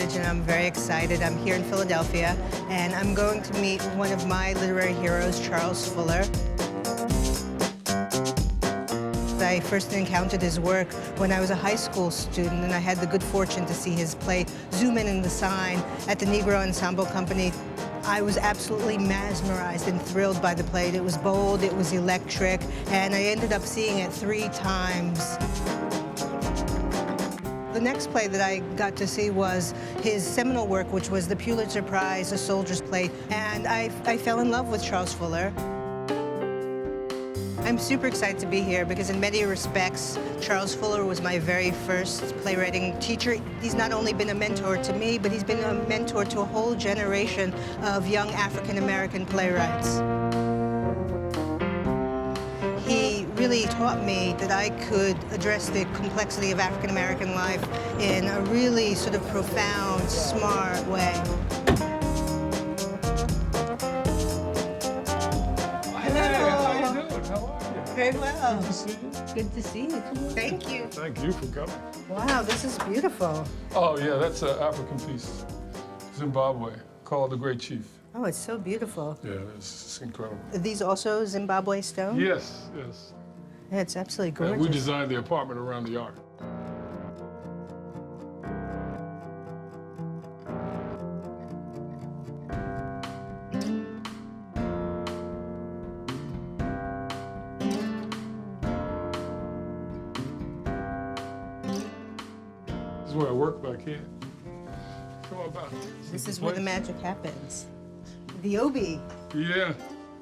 Nottage, and I'm very excited. I'm here in Philadelphia, and I'm going to meet one of my literary heroes, Charles Fuller. I first encountered his work when I was a high school student, and I had the good fortune to see his play Zooman in the Sign at the Negro Ensemble Company. I was absolutely mesmerized and thrilled by the play. It was bold, it was electric, and I ended up seeing it 3 times. The next play that I got to see was his seminal work, which was the Pulitzer Prize, A Soldier's Play, and I fell in love with Charles Fuller. I'm super excited to be here because in many respects, Charles Fuller was my very first playwriting teacher. He's not only been a mentor to me, but he's been a mentor to a whole generation of young African-American playwrights. He really taught me that I could address the complexity of African-American life in a really sort of profound, smart way. Very well. Good to see you. Good to see you. Thank you. Thank you for coming. Wow, this is beautiful. Oh, yeah, that's an African piece. Zimbabwe, called The Great Chief. Oh, it's so beautiful. Yeah, it's incredible. Are these also Zimbabwe stone? Yes, yes. Yeah, it's absolutely gorgeous. We designed the apartment around the art. This is where I work back here. Come on back. This is where the magic happens. The obi. Yeah.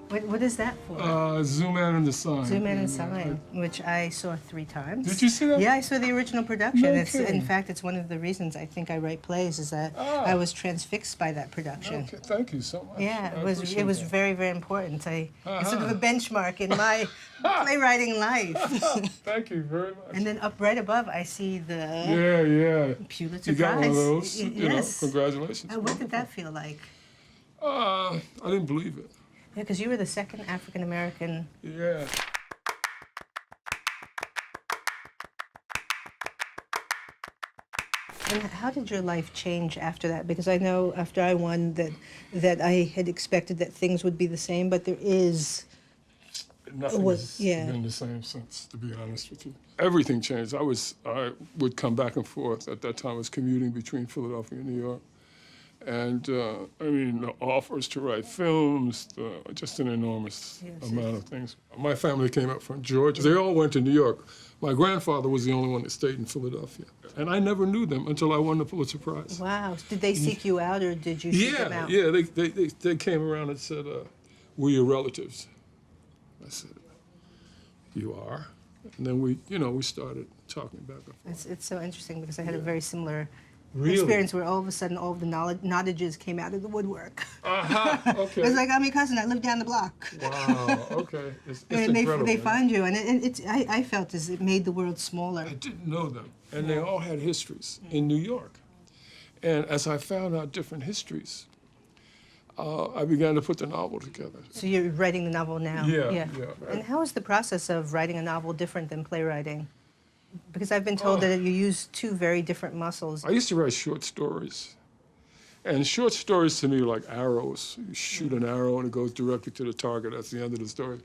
What is that for? Zooman and the Sign. Zooman and Sign, which I saw 3 times. Did you see that? Yeah, I saw the original production. No In kidding. fact, it's one of the reasons I think I write plays is that I was transfixed by that production. Okay, thank you so much. Yeah, I it was appreciate that. very, very important. It's sort of a benchmark in my playwriting life. Thank you very much. And then up right above, I see the Yeah. Pulitzer You got Prize. one of those? You know, Yes. congratulations. What did that feel like? I didn't believe it. Yeah, because you were the second African-American. Yeah. And how did your life change after that? Because I know after I won that I had expected that things would be the same, but there is. Nothing has been the same since, to be honest with you. Everything changed. I would come back and forth. At that time, I was commuting between Philadelphia and New York. And, I mean, the offers to write films, just an enormous amount of things. My family came up from Georgia. They all went to New York. My grandfather was the only one that stayed in Philadelphia. And I never knew them until I won the Pulitzer Prize. Wow. Did they seek you out, or did you seek them out? Yeah, they came around and said, we're your relatives. I said, you are? And then we started talking back and forth. It's so interesting because I had a very similar Really? experience where all of a sudden all of the Nottages came out of the woodwork. Okay. It was like, I'm your cousin, I live down the block. Wow, okay. It's And incredible. they find you, and I felt as it made the world smaller. I didn't know them. And they all had histories in New York. And as I found out different histories, I began to put the novel together. So you're writing the novel now? Yeah. And how is the process of writing a novel different than playwriting? Because I've been told that you use 2 very different muscles. I used to write short stories. And short stories to me are like arrows. You shoot an arrow and it goes directly to the target. That's the end of the story.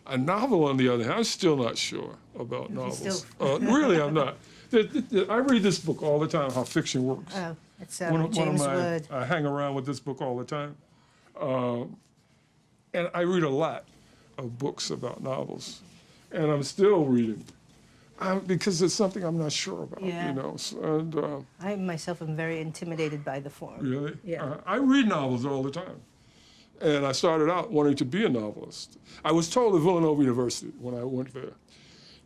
A novel, on the other hand, I'm still not sure about novels. Really, I'm not. I read this book all the time, How Fiction Works. Oh, it's James Wood. I hang around with this book all the time. And I read a lot of books about novels. And I'm still reading. Because it's something I'm not sure about, you know. And, I myself am very intimidated by the form. really? Yeah. I read novels all the time. And I started out wanting to be a novelist. I was told at Villanova University when I went there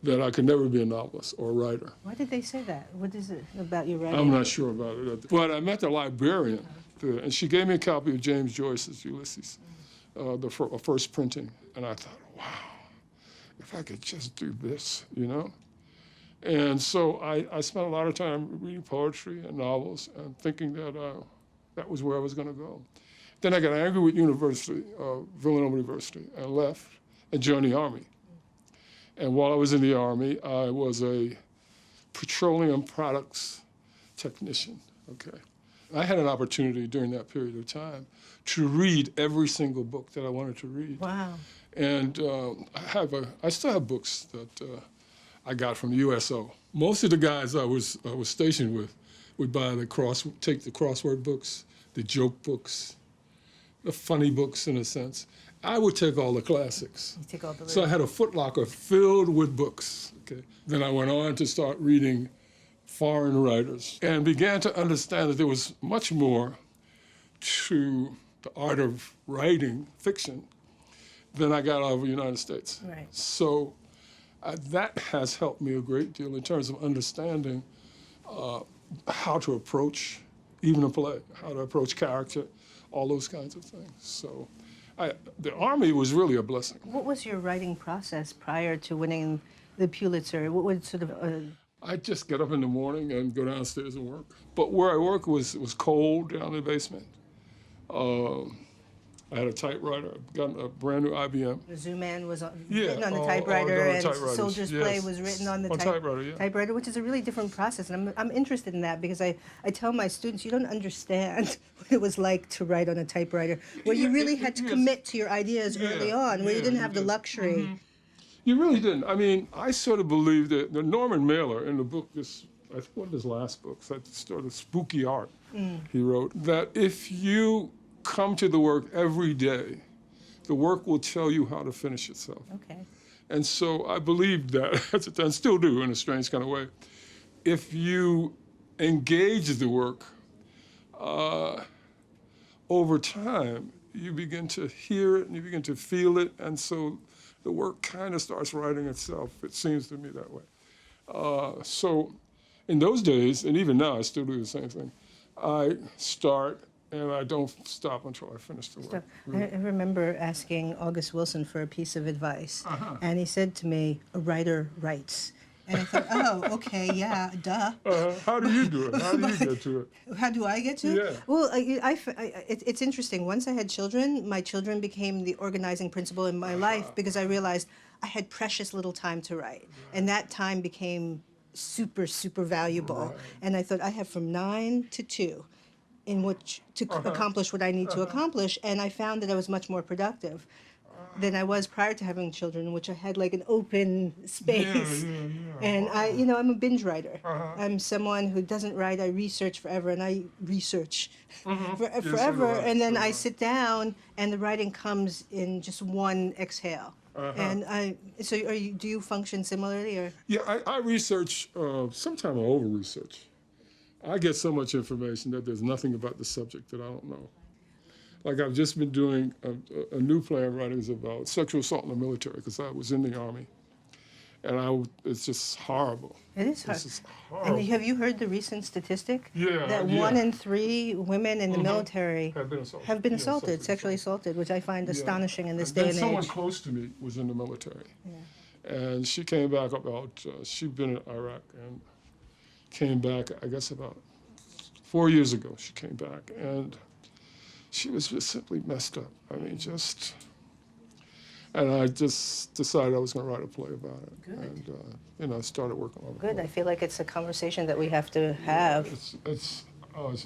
that I could never be a novelist or a writer. Why did they say that? What is it about your writing? I'm not sure about it. But I met the librarian there, and she gave me a copy of James Joyce's Ulysses, the first printing. And I thought, wow, if I could just do this, you know? And so I spent a lot of time reading poetry and novels and thinking that that was where I was going to go. Then I got angry with Villanova University, and left and joined the Army. And while I was in the Army, I was a petroleum products technician, okay? I had an opportunity during that period of time to read every single book that I wanted to read. Wow. And I still have books that I got from the USO. Most of the guys I was stationed with would take the crossword books, the joke books, the funny books in a sense. I would take all the classics. You take all the So I had a footlocker filled with books. Okay. Then I went on to start reading foreign writers and began to understand that there was much more to the art of writing fiction than I got out of the United States. Right. So that has helped me a great deal in terms of understanding how to approach even a play, how to approach character, all those kinds of things. So the Army was really a blessing. What was your writing process prior to winning the Pulitzer? What would sort of... I'd just get up in the morning and go downstairs and work. But where I worked was cold down in the basement. I had a typewriter. I got a brand new IBM. The Zooman was Yeah, written on the typewriter, on and typewriters, Soldier's yes. Play was written on the typewriter, yeah. typewriter, which is a really different process. And I'm interested in that because I tell my students, you don't understand what it was like to write on a typewriter, where you really had to commit to your ideas early on, where you didn't have the luxury. Mm-hmm. You really didn't. I mean, I sort of believe that the Norman Mailer in the book, I think one of his last books, that sort of spooky art he wrote, that if you come to the work every day, the work will tell you how to finish itself. Okay. And so I believed that, and still do in a strange kind of way. If you engage the work over time, you begin to hear it and you begin to feel it, and so the work kind of starts writing itself. It seems to me that way. So in those days, and even now I still do the same thing, I start and I don't stop until I finish the work. I remember asking August Wilson for a piece of advice, and he said to me, "A writer writes." And I thought, oh, okay, yeah, duh. How do you do it? How do you get to it? How do I get to it? Yeah. Well, it's interesting. Once I had children, my children became the organizing principle in my life because I realized I had precious little time to write. And that time became super, super valuable. Right. And I thought, I have from 9 to 2 in which to accomplish what I need to accomplish. And I found that I was much more productive than I was prior to having children, in which I had like an open space. And I'm a binge writer. I'm someone who doesn't write, I research forever, and I research forever, and then I sit down, and the writing comes in just one exhale. And do you function similarly, or? Yeah, I research, sometimes I over-research. I get so much information that there's nothing about the subject that I don't know. Like I've just been doing a new play I'm writing is about sexual assault in the military because I was in the Army. And it's just horrible. It is hard. It's just horrible. And have you heard the recent statistic? Yeah, that 1 in 3 women in the military have been assaulted, sexually assaulted, which I find astonishing in this day and age. Someone close to me was in the military. And she came back she'd been in Iraq and came back, I guess about 4 years ago, she came back. And she was just simply messed up. I mean, and I just decided I was going to write a play about it. Good. And, I started working on it. Good. I feel like it's a conversation that we have to have. It's just horrible.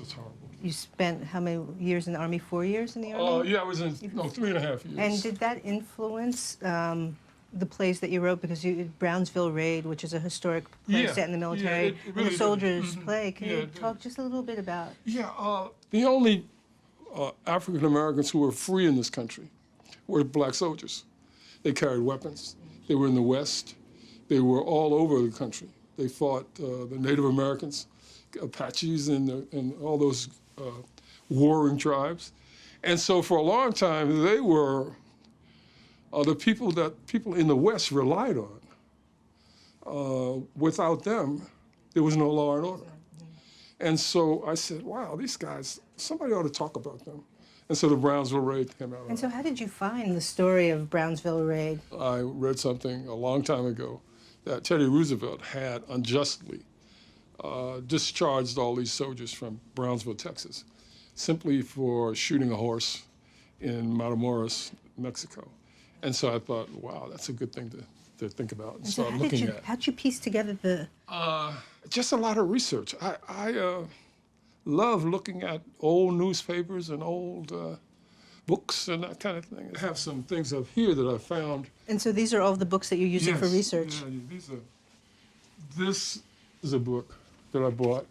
You spent how many years in the Army? 4 years in the Army? Yeah, I was in 3.5 years. And did that influence the plays that you wrote? Because Brownsville Raid, which is a historic play set in the military, it really and the Soldiers Play. Can you talk just a little bit about? Yeah, the only African Americans who were free in this country were black soldiers. They carried weapons. They were in the West. They were all over the country. They fought the Native Americans, Apaches, and all those warring tribes. And so for a long time, they were the people that people in the West relied on. Without them, there was no law and order. And so I said, wow, these guys, somebody ought to talk about them. And so the Brownsville Raid came out. And so how did you find the story of Brownsville Raid? I read something a long time ago that Teddy Roosevelt had unjustly discharged all these soldiers from Brownsville, Texas, simply for shooting a horse in Matamoros, Mexico. And so I thought, wow, that's a good thing to think about and start looking at. How'd you piece together the... Just a lot of research. love looking at old newspapers and old books and that kind of thing. I have some things up here that I found. And so these are all the books that you're using for research? Yeah, this is a book that I bought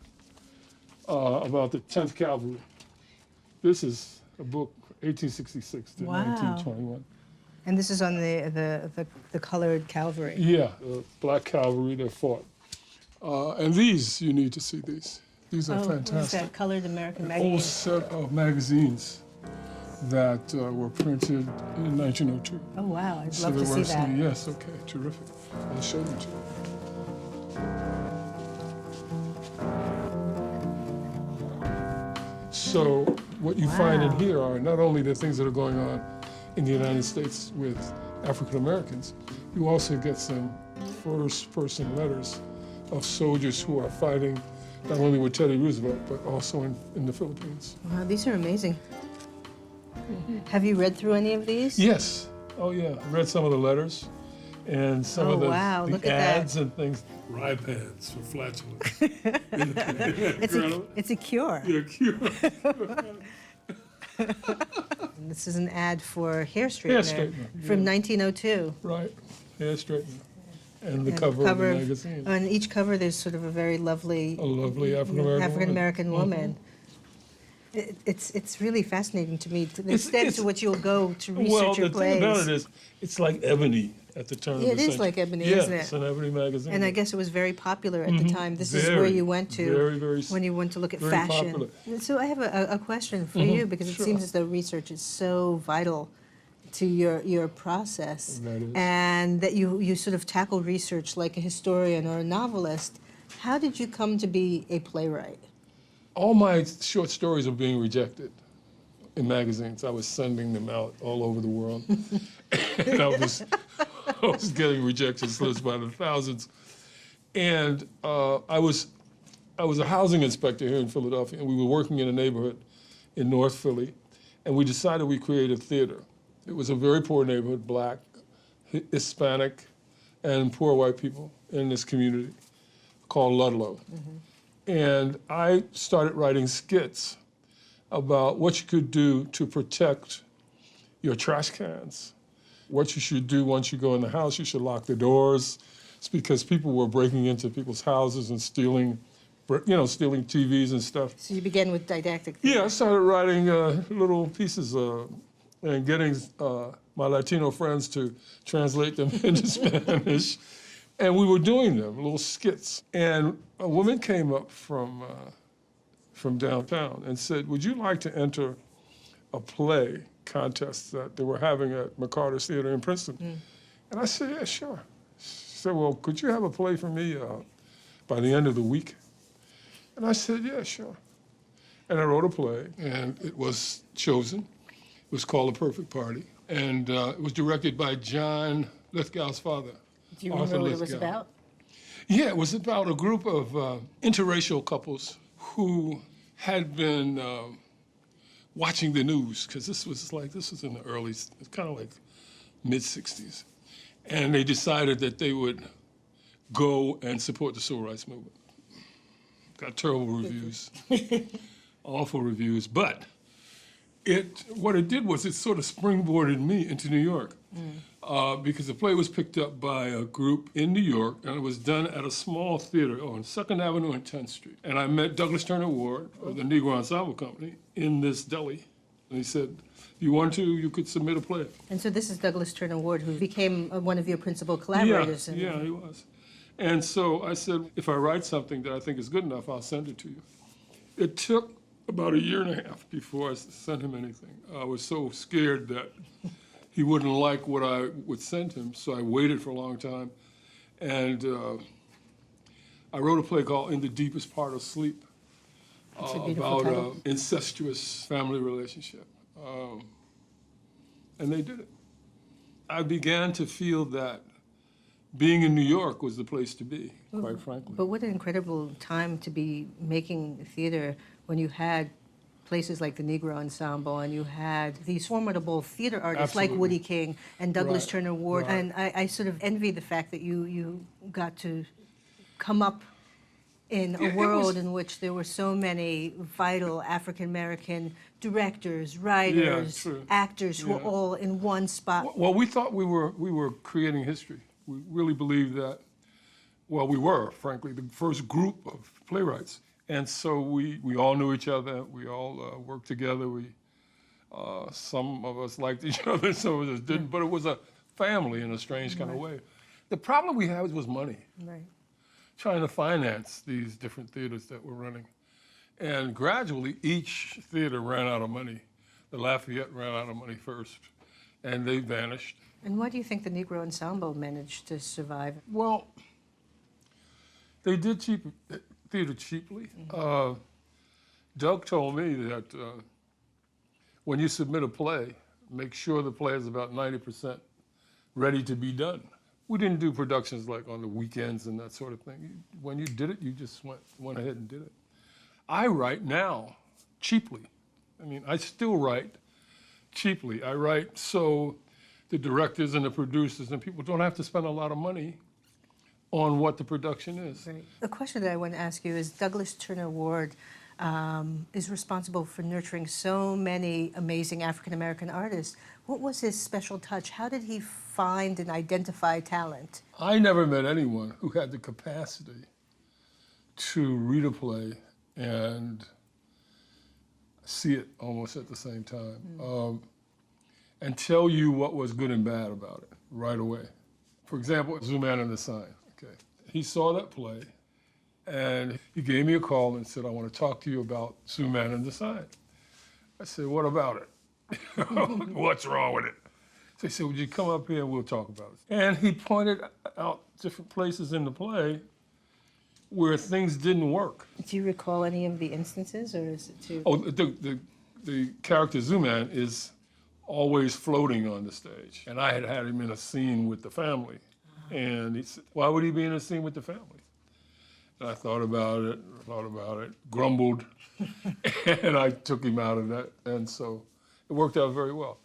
about the 10th Cavalry. This is a book, 1866 to 1921. And this is on the colored cavalry? Yeah, the black cavalry that fought. And these, you need to see these. These are fantastic. What's that, Colored American A Magazine? whole set of magazines that were printed in 1902. Oh, wow, I'd So love to there see were that. Yes, okay, terrific. I'll show them to you. So what you find in here are not only the things that are going on in the United States with African Americans, you also get some first-person letters of soldiers who are fighting not only with Teddy Roosevelt, but also in the Philippines. Wow, these are amazing. Have you read through any of these? Yes. Oh, yeah. I read some of the letters and some of the ads and things. Rye pads for flatulence. It's a cure. Yeah, cure. This is an ad for hair Hair straightener straightener, from 1902. Right. Hair straightener. And the cover of the magazine. On each cover, there's sort of a very lovely, A lovely African-American woman. It's really fascinating to me, to the extent to which you'll go to research your plays. Well, the thing about it is, it's like Ebony at the turn of the century. It is like Ebony, isn't it? Yeah, it's an Ebony magazine. And I guess it was very popular at the time. This is where you went to when you went to look at very fashion. popular. So I have a question for you, because it seems as though research is so vital to your process, That is. and that you sort of tackle research like a historian or a novelist. How did you come to be a playwright? All my short stories are being rejected in magazines. I was sending them out all over the world. And I was getting rejection slips by the thousands. And I was a housing inspector here in Philadelphia, and we were working in a neighborhood in North Philly, and we decided we'd create a theater. It was a very poor neighborhood, Black, Hispanic, and poor white people in this community called Ludlow. And I started writing skits about what you could do to protect your trash cans. What you should do once you go in the house, you should lock the doors. It's because people were breaking into people's houses and stealing TVs and stuff. So you began with didactic theater. Yeah, I started writing little pieces and getting my Latino friends to translate them into Spanish. And we were doing them, little skits. And a woman came up from downtown and said, would you like to enter a play contest that they were having at McCarter's Theater in Princeton? And I said, yeah, sure. She said, well, could you have a play for me by the end of the week? And I said, yeah, sure. And I wrote a play, and it was chosen. It was called The Perfect Party. And it was directed by John Lithgow's father. Do you remember what it was about? Yeah, it was about a group of interracial couples who had been watching the news, because this was in the early, it's kind of like mid-60s. And they decided that they would go and support the civil rights movement. Got terrible reviews, awful reviews, but what it did was it sort of springboarded me into New York. Because the play was picked up by a group in New York, and it was done at a small theater on 2nd Avenue and 10th Street. And I met Douglas Turner Ward of the Negro Ensemble Company in this deli. And he said, if you want to, you could submit a play. And so this is Douglas Turner Ward, who became one of your principal collaborators. Yeah, he was. And so I said, if I write something that I think is good enough, I'll send it to you. It took about a year and a half before I sent him anything. I was so scared that he wouldn't like what I would send him, so I waited for a long time. And I wrote a play called In the Deepest Part of Sleep about an incestuous family relationship. And they did it. I began to feel that being in New York was the place to be, quite frankly. But what an incredible time to be making theater when you had places like the Negro Ensemble, and you had these formidable theater artists like Woodie King and Douglas Turner Ward. And I sort of envy the fact that you got to come up in a world in which there were so many vital African-American directors, writers, true. actors who were all in one spot. Well, we thought we were creating history. We really believed that. Well, we were, frankly, the first group of playwrights. And so we all knew each other. We all worked together. Some of us liked each other, some of us didn't. But it was a family in a strange kind of way. The problem we had was money. Right. Trying to finance these different theaters that were running. And gradually, each theater ran out of money. The Lafayette ran out of money first, and they vanished. And why do you think the Negro Ensemble managed to survive? Well, they did theater cheaply. Doug told me that when you submit a play, make sure the play is about 90% ready to be done. We didn't do productions like on the weekends and that sort of thing. When you did it, you just went ahead and did it. I write now cheaply. I mean, I still write cheaply. I write so the directors and the producers and people don't have to spend a lot of money on what the production is. Right. The question that I want to ask you is, Douglas Turner Ward is responsible for nurturing so many amazing African-American artists. What was his special touch? How did he find and identify talent? I never met anyone who had the capacity to read a play and see it almost at the same time, and tell you what was good and bad about it right away. For example, Zooman and the Sign. Okay, he saw that play, and he gave me a call and said, "I want to talk to you about Zooman and the Sign." I said, "What about it? What's wrong with it?" So he said, "Would you come up here and we'll talk about it?" And he pointed out different places in the play where things didn't work. Do you recall any of the instances, or is it too? Oh, the character Zooman is always floating on the stage. And I had him in a scene with the family. And he said, "Why would he be in a scene with the family?" And I thought about it, grumbled, and I took him out of that. And so it worked out very well.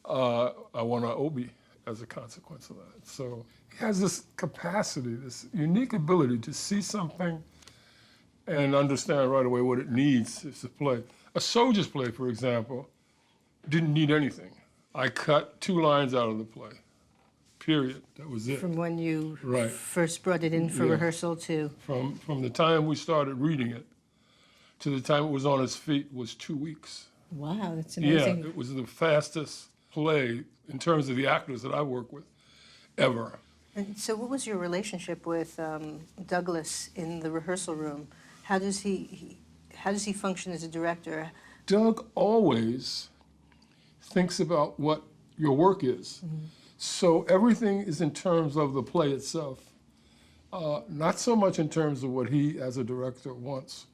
I won an Obie as a consequence of that. So he has this capacity, this unique ability to see something and understand right away what it needs to play. A soldier's play, for example, didn't need anything. I cut 2 lines out of the play, period. That was it. From when you first brought it in for rehearsal to? From the time we started reading it to the time it was on its feet was 2 weeks. Wow, that's amazing. Yeah, it was the fastest play in terms of the actors that I work with ever. And so what was your relationship with Douglas in the rehearsal room? How does he function as a director? Doug always thinks about what your work is. Mm-hmm. So everything is in terms of the play itself, not so much in terms of what he as a director wants,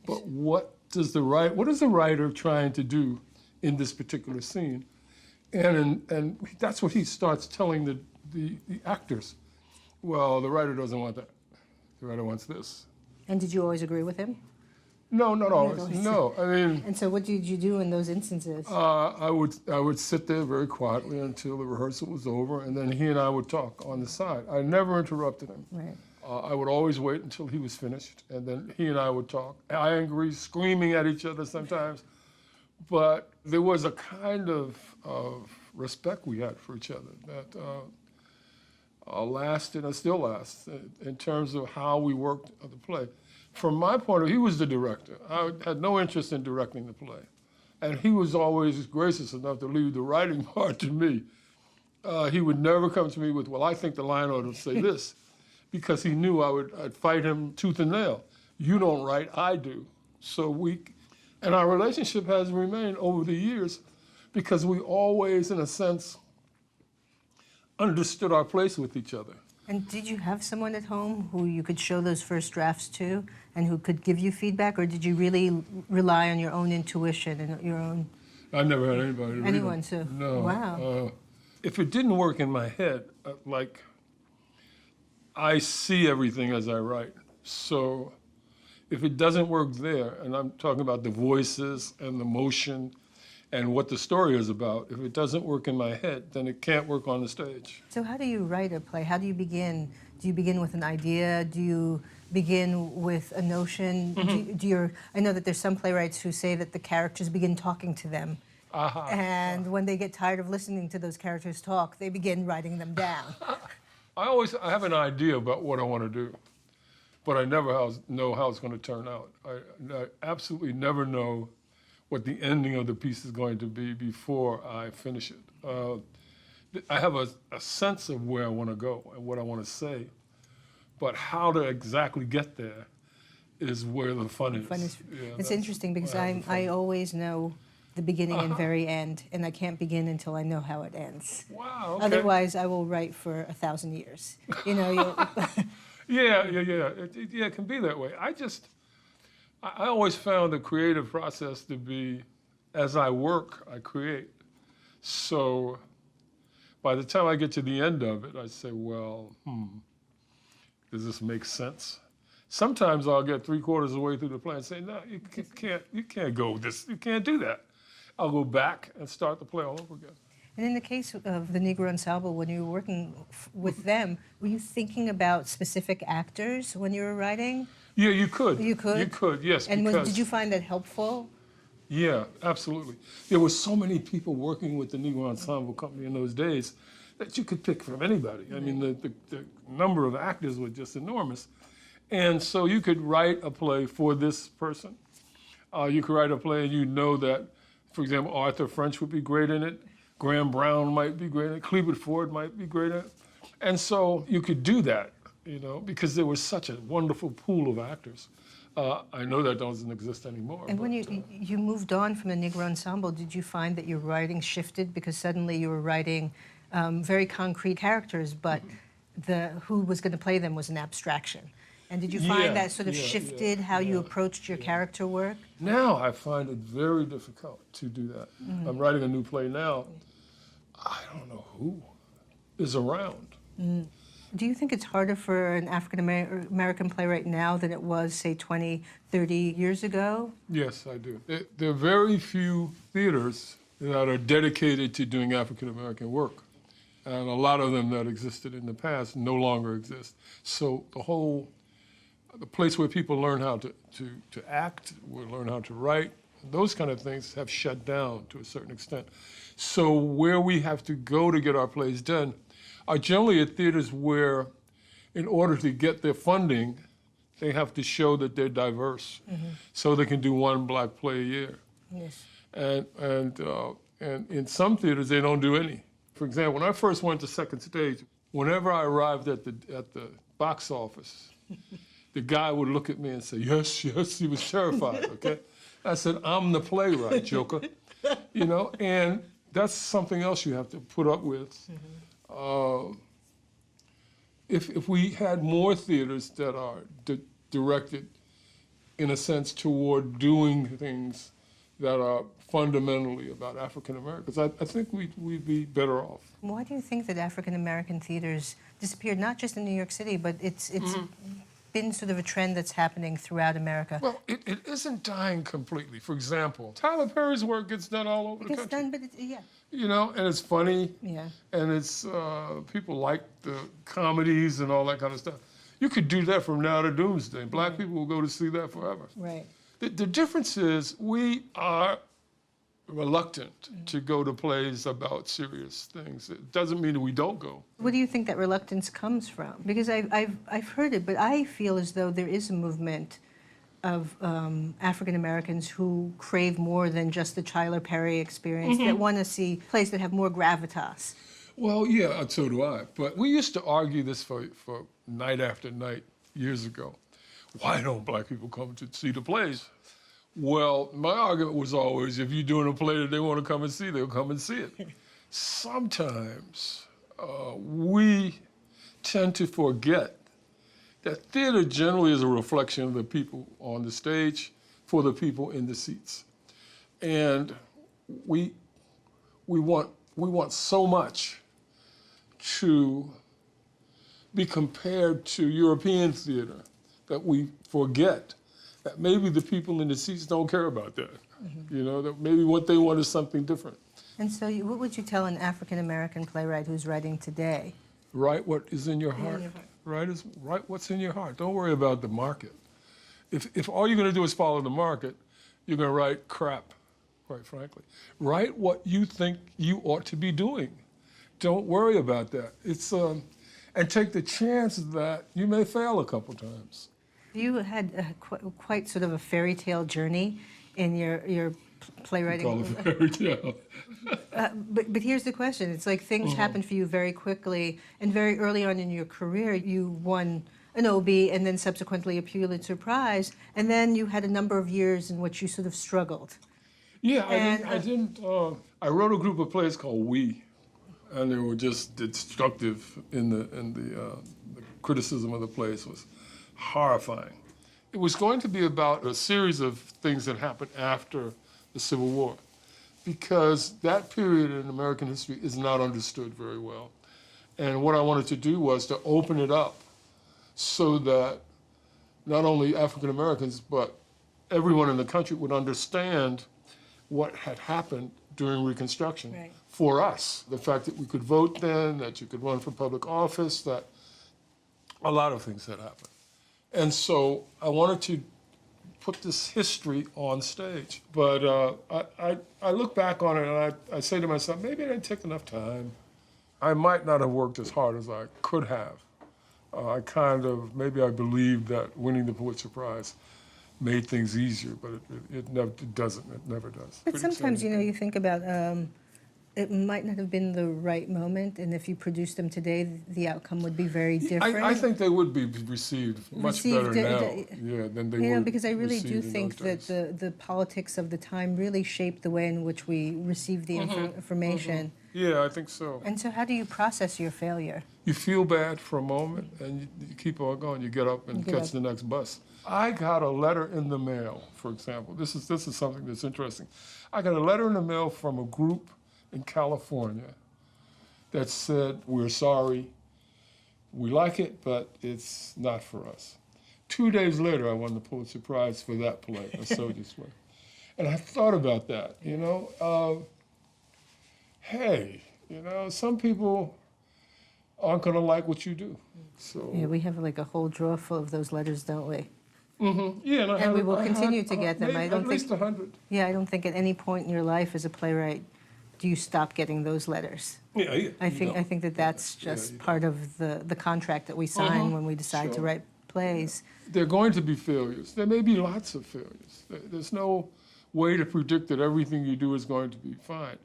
but what is the writer trying to do in this particular scene? And that's what he starts telling the actors. Well, the writer doesn't want that. The writer wants this. And did you always agree with him? No, not always. No, I mean. And so, what did you do in those instances? I would sit there very quietly until the rehearsal was over, and then he and I would talk on the side. I never interrupted him. Right. I would always wait until he was finished, and then he and I would talk. Angry, screaming at each other sometimes, but there was a kind of respect we had for each other that lasted and still lasts in terms of how we worked on the play. From my point of view, he was the director. I had no interest in directing the play. And he was always gracious enough to leave the writing part to me. He would never come to me with, "Well, I think the line ought to say this," because he knew I'd fight him tooth and nail. "You don't write, I do." And our relationship has remained over the years because we always, in a sense, understood our place with each other. And did you have someone at home who you could show those first drafts to and who could give you feedback, or did you really rely on your own intuition and your own? I never had anybody to read Anyone, them. too? No. Wow. If it didn't work in my head, I see everything as I write. So if it doesn't work there, and I'm talking about the voices and the motion and what the story is about. If it doesn't work in my head, then it can't work on the stage. So how do you write a play? How do you begin? Do you begin with an idea? Do you begin with a notion? I know that there's some playwrights who say that the characters begin talking to them. And when they get tired of listening to those characters talk, they begin writing them down. I have an idea about what I want to do, but I never know how it's going to turn out. I absolutely never know what the ending of the piece is going to be before I finish it. I have a sense of where I want to go and what I want to say, but how to exactly get there is where the fun is. It's interesting because I always know the beginning and very end, and I can't begin until I know how it ends. Wow. Okay. Otherwise, I will write for 1,000 years. You know. Yeah. It can be that way. I always found the creative process to be, as I work, I create. So by the time I get to the end of it, I say, well, does this make sense? Sometimes I'll get 3/4 of the way through the play and say, no, you can't go this, you can't do that. I'll go back and start the play all over again. And in the case of the Negro Ensemble, when you were working with them, were you thinking about specific actors when you were writing? Yeah, you could. You could? You could, yes. And did you find that helpful? Yeah, absolutely. There were so many people working with the Negro Ensemble Company in those days that you could pick from anybody. I mean, the number of actors was just enormous. And so you could write a play for this person. You could write a play and you know that, for example, Arthur French would be great in it, Graham Brown might be great in it, Cleveland Ford might be great in it. And so you could do that, you know, because there was such a wonderful pool of actors. I know that doesn't exist anymore. And when you moved on from the Negro Ensemble, did you find that your writing shifted because suddenly you were writing very concrete characters, but who was going to play them was an abstraction? And did you find that sort of shifted how you approached your character work? Now I find it very difficult to do that. I'm writing a new play now. I don't know who is around. Do you think it's harder for an African-American playwright now than it was, say, 20, 30 years ago? Yes, I do. There are very few theaters that are dedicated to doing African-American work. And a lot of them that existed in the past no longer exist. So the place where people learn how to act, will learn how to write, those kind of things have shut down to a certain extent. So where we have to go to get our plays done are generally at theaters where, in order to get their funding, they have to show that they're diverse, so they can do one black play a year. Yes. And in some theaters, they don't do any. For example, when I first went to Second Stage, whenever I arrived at the box office, the guy would look at me and say, yes, yes, he was terrified, okay? I said, I'm the playwright, joker. You know, and that's something else you have to put up with. If we had more theaters that are directed, in a sense, toward doing things that are fundamentally about African Americans, I think we'd be better off. Why do you think that African American theaters disappeared, not just in New York City, but it's been sort of a trend that's happening throughout America? Well, it isn't dying completely. For example, Tyler Perry's work gets done all over the country. It's done, but yeah. You know, and it's funny. Yeah. And it's, people like the comedies and all that kind of stuff. You could do that from now to doomsday. Black people will go to see that forever. Right. The difference is we are reluctant to go to plays about serious things. It doesn't mean that we don't go. What do you think that reluctance comes from? Because I've heard it, but I feel as though there is a movement of African Americans who crave more than just the Tyler Perry experience, that want to see plays that have more gravitas. Well, yeah, so do I. But we used to argue this for night after night years ago. Why don't black people come to see the plays? Well, my argument was always, if you're doing a play that they want to come and see, they'll come and see it. Sometimes we tend to forget that theater generally is a reflection of the people on the stage for the people in the seats. And we want so much to be compared to European theater that we forget that maybe the people in the seats don't care about that. You know, that maybe what they want is something different. And so what would you tell an African-American playwright who's writing today? Write what is in your heart. In your heart. Write what's in your heart. Don't worry about the market. If all you're going to do is follow the market, you're going to write crap, quite frankly. Write what you think you ought to be doing. Don't worry about that. And take the chance that you may fail a couple times. You had quite sort of a fairy tale journey in your playwriting. Call it fairy tale. But here's the question. It's like things happened for you very quickly, and very early on in your career, you won an Obie and then subsequently a Pulitzer Prize, and then you had a number of years in which you sort of struggled. Yeah, I wrote a group of plays called We, and they were just destructive in the criticism of the plays was horrifying. It was going to be about a series of things that happened after the Civil War, because that period in American history is not understood very well. And what I wanted to do was to open it up so that not only African Americans, but everyone in the country would understand what had happened during Reconstruction for us. The fact that we could vote then, that you could run for public office, that a lot of things had happened. And so I wanted to put this history on stage. But I look back on it and I say to myself, maybe I didn't take enough time. I might not have worked as hard as I could have. Maybe I believed that winning the Pulitzer Prize made things easier, but it doesn't. It never does. But sometimes, you think about it might not have been the right moment, and if you produced them today, the outcome would be very different. I think they would be received much better now than they were. Because I really do think that the politics of the time really shaped the way in which we receive the information. Yeah, I think so. And so how do you process your failure? You feel bad for a moment, and you keep on going. You get up and catch the next bus. I got a letter in the mail, for example. This is something that's interesting. I got a letter in the mail from a group in California that said, we're sorry, we like it, but it's not for us. 2 days later, I won the Pulitzer Prize for that play, A Soldier's Way. And I thought about that, hey, some people aren't gonna like what you do, so. Yeah, we have like a whole drawer full of those letters, don't we? Yeah, and we will continue to get them. I don't think at least 100. Yeah, I don't think at any point in your life as a playwright do you stop getting those letters. Yeah. I think that's just part of the contract that we sign when we decide to write plays. There are going to be failures. There may be lots of failures. There's no way to predict that everything you do is going to be fine.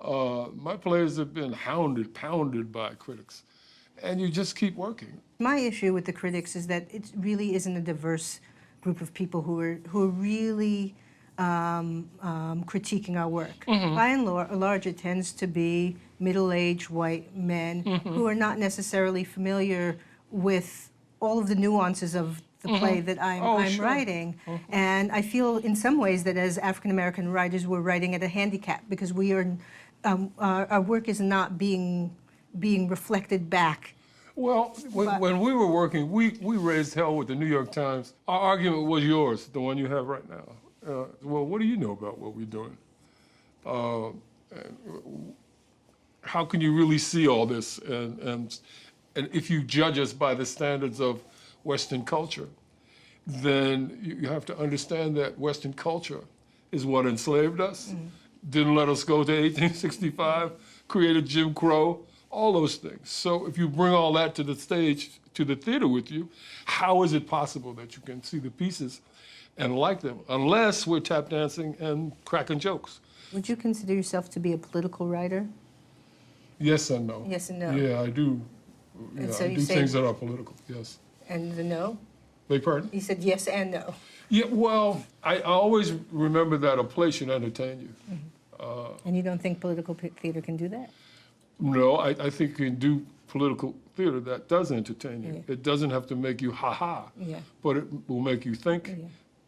My plays have been pounded by critics, and you just keep working. My issue with the critics is that it really isn't a diverse group of people who are really critiquing our work. By and large, it tends to be middle-aged white men who are not necessarily familiar with all of the nuances of the play that I'm writing. And I feel in some ways that as African-American writers, we're writing at a handicap because we are, our work is not being reflected back. Well, when we were working, we raised hell with the New York Times. Our argument was yours, the one you have right now. Well, what do you know about what we're doing? How can you really see all this? And if you judge us by the standards of Western culture, then you have to understand that Western culture is what enslaved us, didn't let us go to 1865, created Jim Crow, all those things. So if you bring all that to the stage, to the theater with you, how is it possible that you can see the pieces and like them, unless we're tap dancing and cracking jokes? Would you consider yourself to be a political writer? Yes and no. Yes and no. Yeah, I do. So I do things that are political, yes. And the no? Beg pardon? You said yes and no. Yeah, well, I always remember that a play should entertain you. And you don't think political theater can do that? No, I think you can do political theater that does entertain you. Yeah. It doesn't have to make you ha-ha, but it will make you think. Yeah.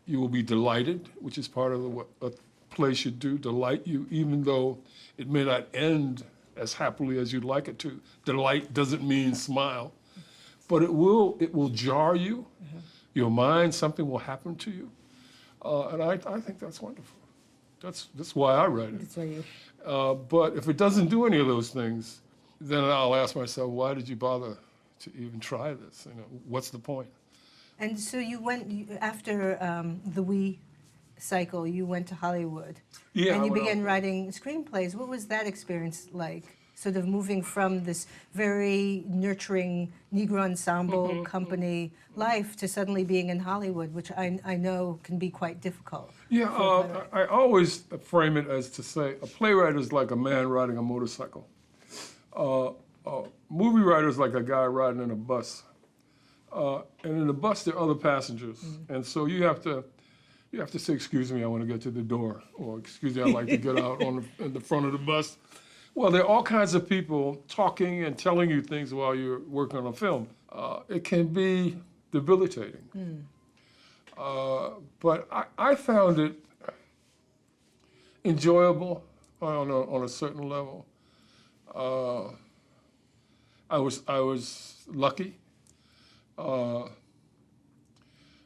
You will be delighted, which is part of what a play should do, delight you, even though it may not end as happily as you'd like it to. Delight doesn't mean smile, but it will jar you, your mind, something will happen to you, and I think that's wonderful. That's why I write it. That's why you... But if it doesn't do any of those things, then I'll ask myself, why did you bother to even try this? You know, what's the point? And so after the We cycle, you went to Hollywood. Yeah. And you began writing screenplays. What was that experience like? Sort of moving from this very nurturing Negro ensemble company life to suddenly being in Hollywood, which I know can be quite difficult. Yeah, I always frame it as to say a playwright is like a man riding a motorcycle. A movie writer is like a guy riding in a bus. And in the bus, there are other passengers. And so you have to say, excuse me, I want to get to the door. Or excuse me, I'd like to get out in the front of the bus. Well, there are all kinds of people talking and telling you things while you're working on a film. It can be debilitating. But I found it enjoyable on a certain level. I was lucky. The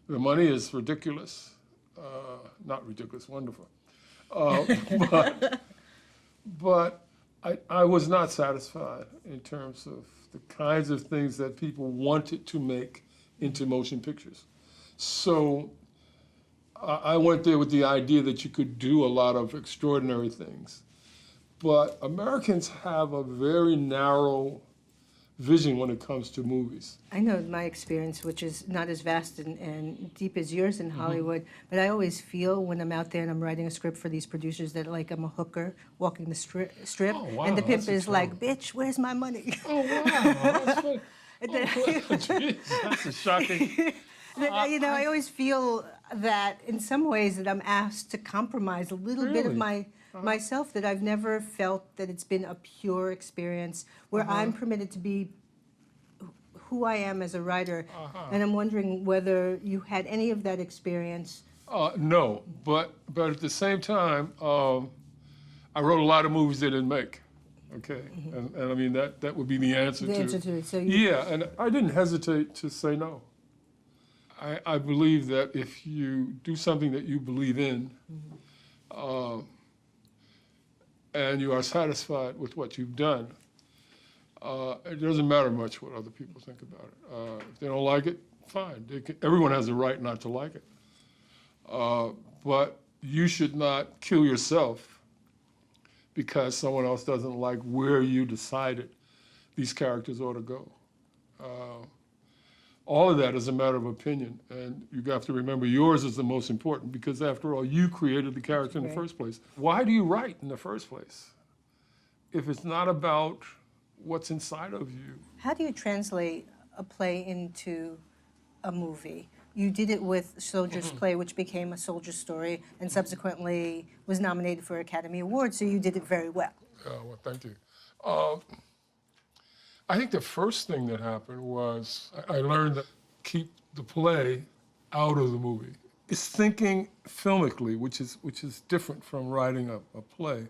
money is ridiculous. Not ridiculous, wonderful. But I was not satisfied in terms of the kinds of things that people wanted to make into motion pictures. So I went there with the idea that you could do a lot of extraordinary things. But Americans have a very narrow vision when it comes to movies. I know my experience, which is not as vast and deep as yours in Hollywood, but I always feel when I'm out there and I'm writing a script for these producers that like I'm a hooker walking the strip, Oh, wow, and the pimp that's is like, bitch, where's my money? Oh, wow, that's funny. Geez, that's a shocking... I always feel that in some ways that I'm asked to compromise a little bit of myself, that I've never felt that it's been a pure experience where I'm permitted to be who I am as a writer. And I'm wondering whether you had any of that experience. No, but at the same time, I wrote a lot of movies they didn't make. Okay, and I mean that would be the answer to it. So yeah, and I didn't hesitate to say no. I believe that if you do something that you believe in, and you are satisfied with what you've done, it doesn't matter much what other people think about it. If they don't like it, fine. Everyone has the right not to like it. But you should not kill yourself because someone else doesn't like where you decided these characters ought to go. All of that is a matter of opinion, and you have to remember yours is the most important because, after all, you created the character in the first place. Why do you write in the first place if it's not about what's inside of you? How do you translate a play into a movie? You did it with Soldier's Play, which became a soldier story and subsequently was nominated for Academy Award, so you did it very well. Well, thank you. I think the first thing that happened was I learned to keep the play out of the movie. It's thinking filmically, which is different from writing a play.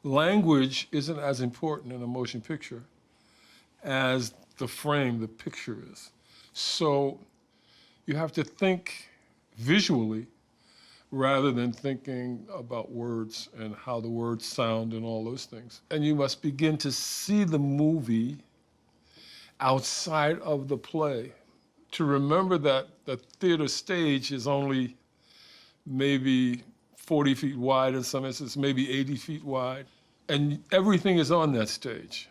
Language isn't as important in a motion picture as the frame, the picture is. So you have to think visually rather than thinking about words and how the words sound and all those things. And you must begin to see the movie outside of the play, to remember that the theater stage is only maybe 40 feet wide in some instances, maybe 80 feet wide, and everything is on that stage.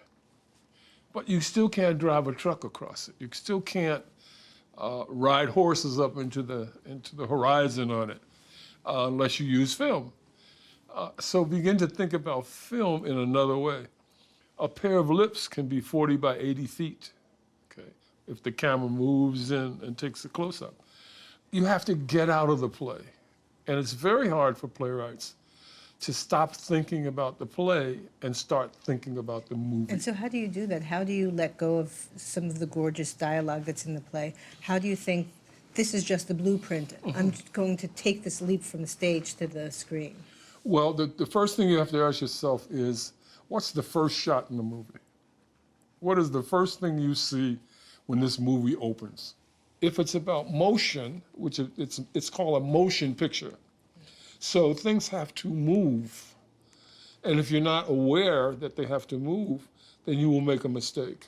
But you still can't drive a truck across it. You still can't ride horses up into the horizon on it unless you use film. So begin to think about film in another way. A pair of lips can be 40 by 80 feet, okay, if the camera moves in and takes a close-up. You have to get out of the play. And it's very hard for playwrights to stop thinking about the play and start thinking about the movie. And so how do you do that? How do you let go of some of the gorgeous dialogue that's in the play? How do you think, this is just the blueprint, I'm going to take this leap from the stage to the screen? Well, the first thing you have to ask yourself is, what's the first shot in the movie? What is the first thing you see when this movie opens? If it's about motion, which it's called a motion picture. So things have to move. And if you're not aware that they have to move, then you will make a mistake.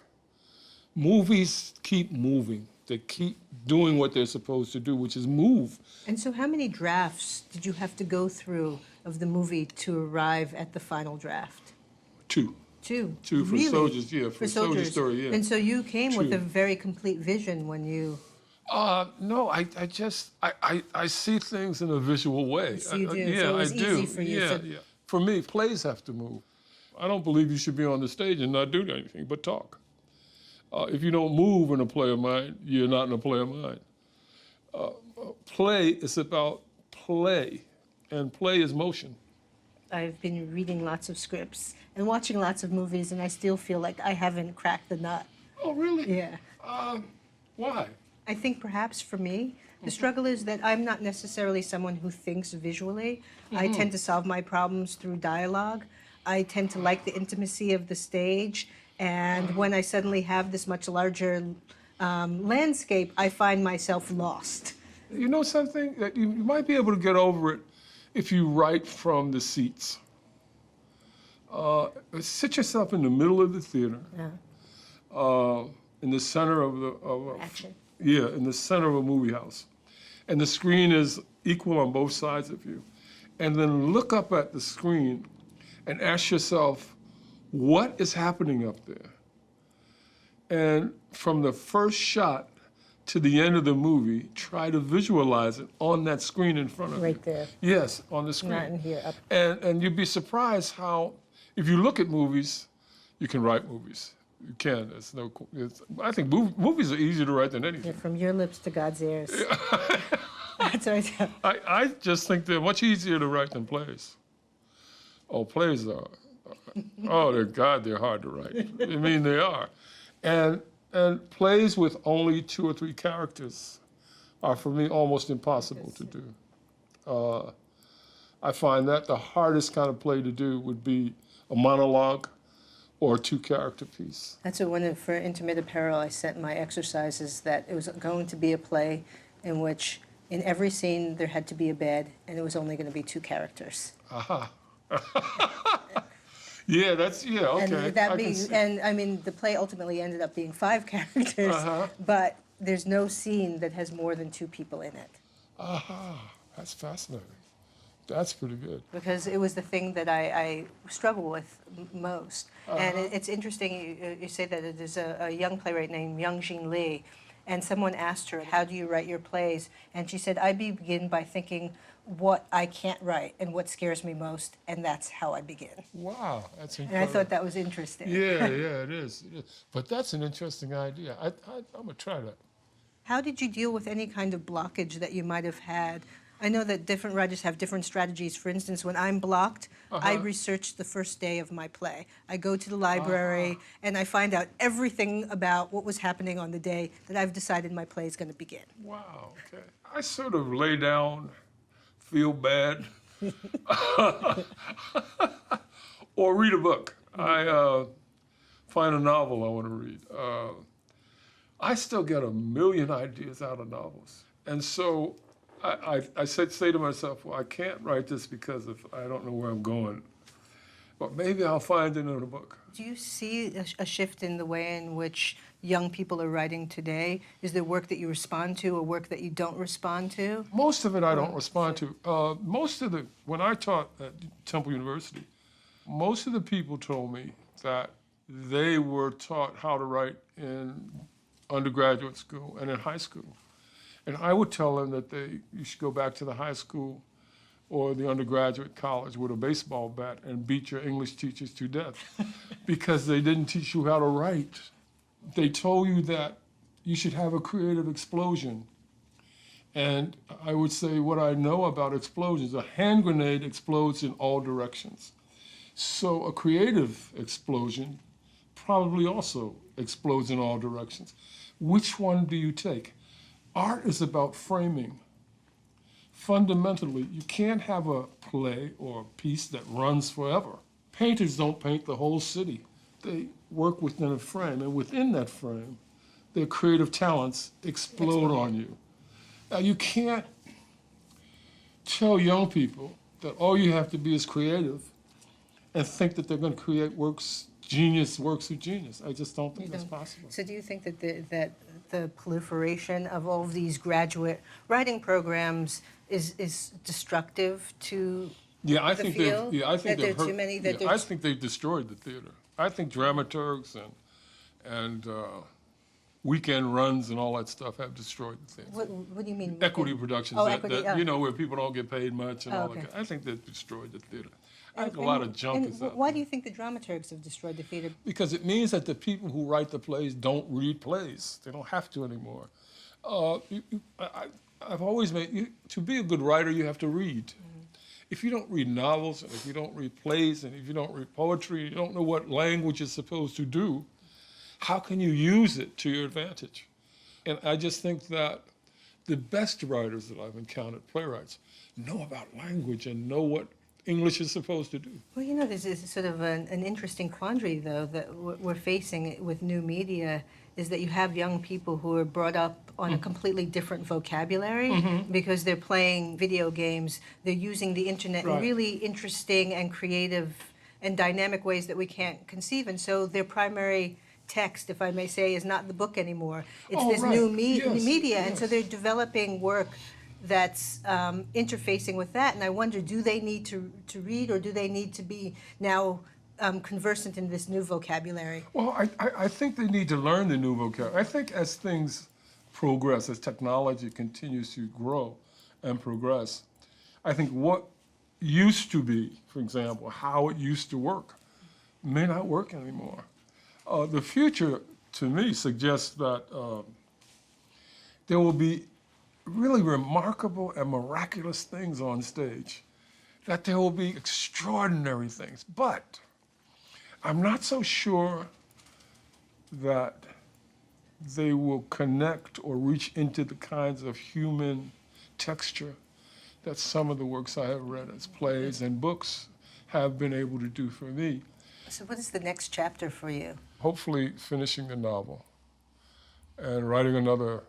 Movies keep moving. They keep doing what they're supposed to do, which is move. And so how many drafts did you have to go through of the movie to arrive at the final draft? 2. Two. Two for Really? soldiers, yeah, for Soldier Story, yeah. And so you came with 2. a very complete vision when you... No, I see things in a visual way. Yes, you do. Yeah, So it was I do. easy for you. Yeah, So- yeah. For me, plays have to move. I don't believe you should be on the stage and not do anything but talk. If you don't move in a play of mine, you're not in a play of mine. Play is about play, and play is motion. I've been reading lots of scripts and watching lots of movies, and I still feel like I haven't cracked the nut. Oh, really? Yeah. Why? I think perhaps for me, the struggle is that I'm not necessarily someone who thinks visually. I tend to solve my problems through dialogue. I tend to like the intimacy of the stage. And when I suddenly have this much larger landscape, I find myself lost. You know something? That you might be able to get over it if you write from the seats. Sit yourself in the middle of the theater, in the center of Action. Yeah, in the center of a movie house. And the screen is equal on both sides of you. And then look up at the screen and ask yourself, what is happening up there? And from the first shot to the end of the movie, try to visualize it on that screen in front of you. Right there. Yes, on the screen. Not in here. Up. And you'd be surprised how, if you look at movies, you can write movies. You can. I think movies are easier to write than anything. From your lips to God's ears. That's right. I just think they're much easier to write than plays. Oh, plays are. They're hard to write. I mean, they are. And plays with only 2 or 3 characters are, for me, almost impossible to do. I find that the hardest kind of play to do would be a monologue or a 2-character piece. That's what for Intimate Apparel, I sent my exercises that it was going to be a play in which in every scene there had to be a bed, and it was only going to be 2 characters. Aha. Yeah, okay. And I mean, the play ultimately ended up being 5 characters, but there's no scene that has more than 2 people in it. That's fascinating. That's pretty good. Because it was the thing that I struggle with most. And it's interesting, you say that there's a young playwright named Young-Jin Lee, and someone asked her, how do you write your plays? And she said, I begin by thinking what I can't write and what scares me most, and that's how I begin. Wow, that's incredible. And I thought that was interesting. Yeah, it is. But that's an interesting idea. I'm going to try that. How did you deal with any kind of blockage that you might have had? I know that different writers have different strategies. For instance, when I'm blocked, I research the first day of my play. I go to the library and I find out everything about what was happening on the day that I've decided my play is going to begin. Wow, okay. I sort of lay down, feel bad, or read a book. I find a novel I want to read. I still get a million ideas out of novels. And so I say to myself, well, I can't write this because I don't know where I'm going. But maybe I'll find it in a book. Do you see a shift in the way in which young people are writing today? Is there work that you respond to or work that you don't respond to? Most of it I don't respond to. When I taught at Temple University, most of the people told me that they were taught how to write in undergraduate school and in high school. And I would tell them that you should go back to the high school or the undergraduate college with a baseball bat and beat your English teachers to death because they didn't teach you how to write. They told you that you should have a creative explosion. And I would say what I know about explosions, a hand grenade explodes in all directions. So a creative explosion probably also explodes in all directions. Which one do you take? Art is about framing. Fundamentally, you can't have a play or a piece that runs forever. Painters don't paint the whole city. They work within a frame, and within that frame, their creative talents explode on you. Now, you can't tell young people that all you have to be is creative and think that they're going to create works of genius. I just don't think that's possible. So do you think that the proliferation of all of these graduate writing programs is destructive to I the think field? I think that there are too many? I think they've destroyed the theater. I think dramaturgs and weekend runs and all that stuff have destroyed the theater. What do you mean? Equity productions, where people don't get paid much and all that. I think they've destroyed the theater. I think a lot of junk is out Why there. do you think the dramaturgs have destroyed the theater? Because it means that the people who write the plays don't read plays. They don't have to anymore. I've always to be a good writer, you have to read. Mm-hmm. If you don't read novels, and if you don't read plays, and if you don't read poetry, you don't know what language is supposed to do, how can you use it to your advantage? And I just think that the best writers that I've encountered, playwrights, know about language and know what English is supposed to do. Well, there's sort of an interesting quandary, though, that we're facing with new media, is that you have young people who are brought up on a completely different vocabulary because they're playing video games, they're using the internet in really interesting and creative and dynamic ways that we can't conceive. And so their primary text, if I may say, is not the book anymore. It's new media. And so they're developing work that's interfacing with that. And I wonder, do they need to read, or do they need to be now conversant in this new vocabulary? Well, I think they need to learn the new vocabulary. I think as things progress, as technology continues to grow and progress, I think what used to be, for example, how it used to work, may not work anymore. The future, to me, suggests that there will be really remarkable and miraculous things on stage, that there will be extraordinary things. But I'm not so sure that they will connect or reach into the kinds of human texture that some of the works I have read as plays and books have been able to do for me. So what is the next chapter for you? Hopefully finishing the novel and writing another,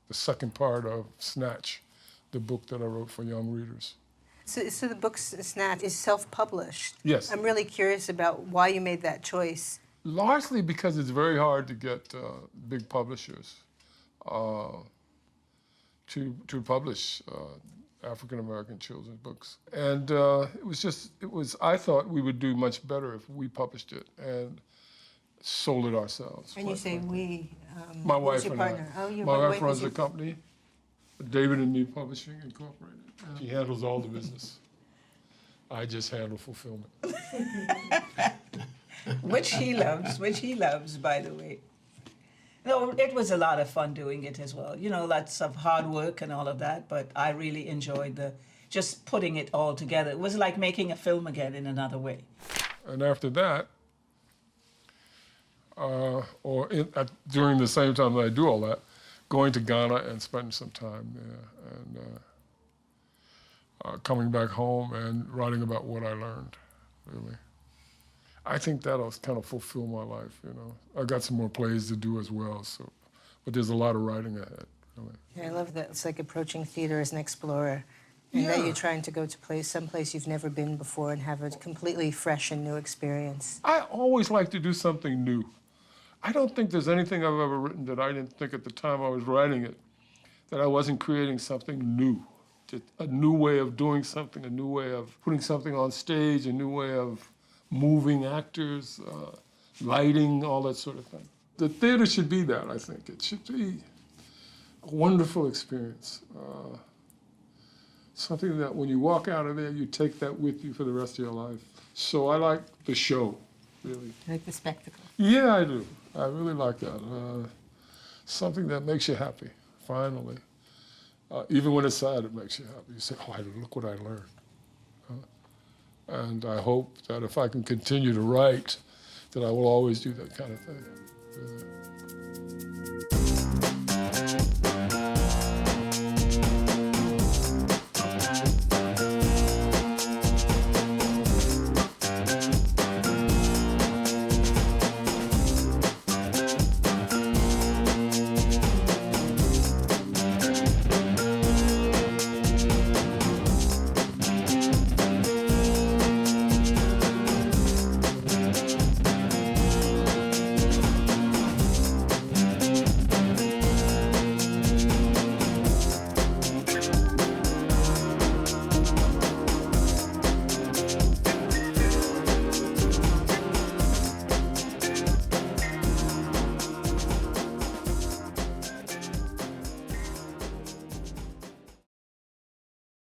the second part of Snatch, the book that I wrote for young readers. So the book Snatch is self-published. Yes. I'm really curious about why you made that choice. Largely because it's very hard to get big publishers to publish African-American children's books. And I thought we would do much better if we published it and sold it ourselves. And you say we, my wife your and partner? I. Oh, your my wife wife runs the company, David and Me Publishing Incorporated. She handles all the business. I just handle fulfillment. Which he loves, by the way. No, it was a lot of fun doing it as well. Lots of hard work and all of that, but I really enjoyed just putting it all together. It was like making a film again in another way. And after that, during the same time that I do all that, going to Ghana and spending some time there, and coming back home and writing about what I learned, really. I think that'll kind of fulfill my life, I got some more plays to do as well, but there's a lot of writing ahead, really. Yeah, I love that. It's like approaching theater as an explorer, and that you're trying to go to someplace you've never been before and have a completely fresh and new experience. I always like to do something new. I don't think there's anything I've ever written that I didn't think at the time I was writing it that I wasn't creating something new. A new way of doing something, a new way of putting something on stage, a new way of moving actors, lighting, all that sort of thing. The theater should be that, I think. It should be a wonderful experience. Something that when you walk out of there, you take that with you for the rest of your life. So I like the show, really. I like the spectacle. Yeah, I do. I really like that. Something that makes you happy, finally. Even when it's sad, it makes you happy. You say, look what I learned. And I hope that if I can continue to write, that I will always do that kind of thing. Really.